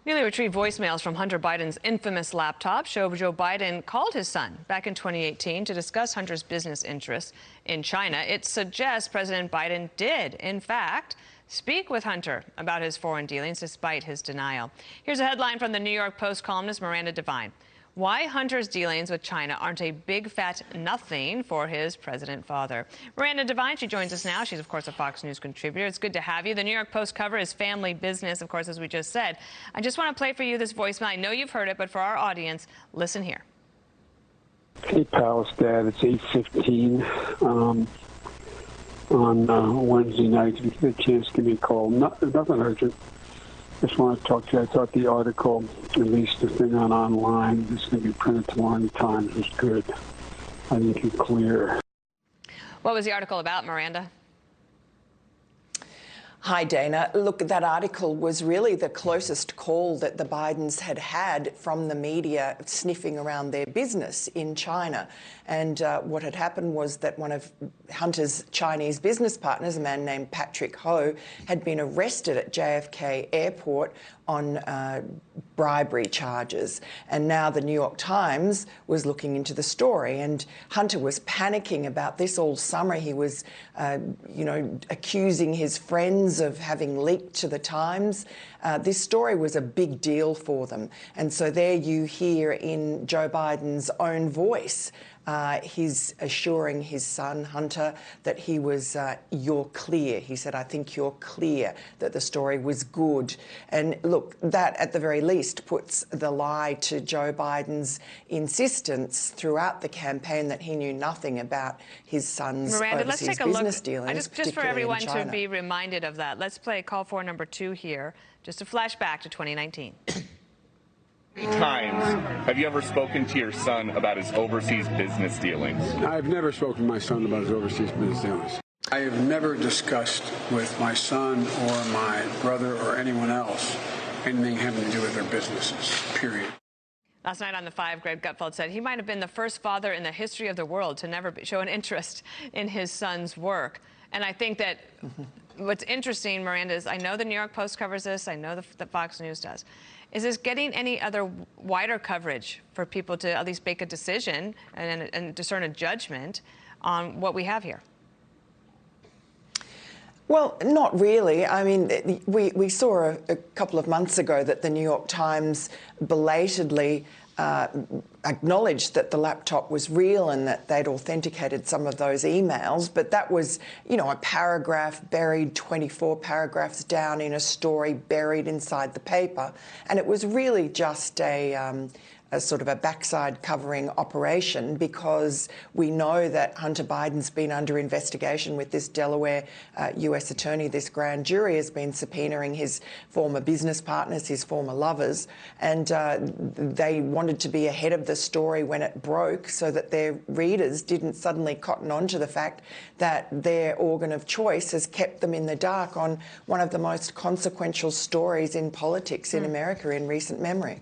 Newly retrieved voicemails from Hunter Biden's infamous laptop show Joe Biden called his son back in 2018 to discuss Hunter's business interests in China. It suggests President Biden did, in fact, speak with Hunter about his foreign dealings despite his denial. Here's a headline from the New York Post columnist Miranda Devine. Why Hunter's dealings with China aren't a big fat nothing for his president father. Miranda Devine, she joins us now. She's, of course, a Fox News contributor. It's good to have you. The New York Post cover is family business, of course, as we just said. I just want to play for you this voicemail. I know you've heard it, but for our audience, listen here. Hey, Palace Dad, it's 8:15 on Wednesday night. If you get a chance, give me a call. Nothing urgent. Just want to talk to you. I thought the article, at least the thing online, that's going to be printed tomorrow in the Times, was good. I think it's clear. What was the article about, Miranda? Hi, Dana. Look, that article was really the closest call that the Bidens had had from the media sniffing around their business in China. And what had happened was that one of Hunter's Chinese business partners, a man named Patrick Ho, had been arrested at JFK Airport on bribery charges. And now the New York Times was looking into the story, and Hunter was panicking about this all summer. He was, accusing his friends of having leaked to the Times. This story was a big deal for them. And so there you hear in Joe Biden's own voice, he's assuring his son, Hunter, that he was, you're clear. He said, I think you're clear that the story was good. And look, that at the very least puts the lie to Joe Biden's insistence throughout the campaign that he knew nothing about his son's Miranda, overseas let's take a business look. dealings, Just for everyone to be reminded of that, let's play call for number 2 here, just to flash back to 2019. How many times have you ever spoken to your son about his overseas business dealings? I've never spoken to my son about his overseas business dealings. I have never discussed with my son or my brother or anyone else anything having to do with their businesses, period. Last night on The Five, Greg Gutfeld said he might have been the first father in the history of the world to never show an interest in his son's work. And I think that what's interesting, Miranda, is I know the New York Post covers this. I know that Fox News does. Is this getting any other wider coverage for people to at least make a decision and discern a judgment on what we have here? Well, not really. I mean, we saw a couple of months ago that the New York Times belatedly acknowledged that the laptop was real and that they'd authenticated some of those emails. But that was, a paragraph buried 24 paragraphs down in a story buried inside the paper. And it was really just a sort of a backside covering operation, because we know that Hunter Biden's been under investigation with this Delaware US attorney. This grand jury has been subpoenaing his former business partners, his former lovers, and they wanted to be ahead of the story when it broke so that their readers didn't suddenly cotton on to the fact that their organ of choice has kept them in the dark on one of the most consequential stories in politics in America in recent memory.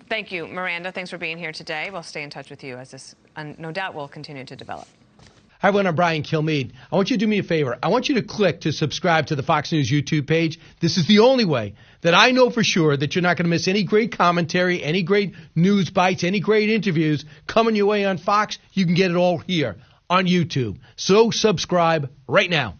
Thank you, Miranda. Thanks for being here today. We'll stay in touch with you as this, no doubt, will continue to develop. Hi, everyone. I'm Brian Kilmeade. I want you to do me a favor. I want you to click to subscribe to the Fox News YouTube page. This is the only way that I know for sure that you're not going to miss any great commentary, any great news bites, any great interviews coming your way on Fox. You can get it all here on YouTube. So subscribe right now.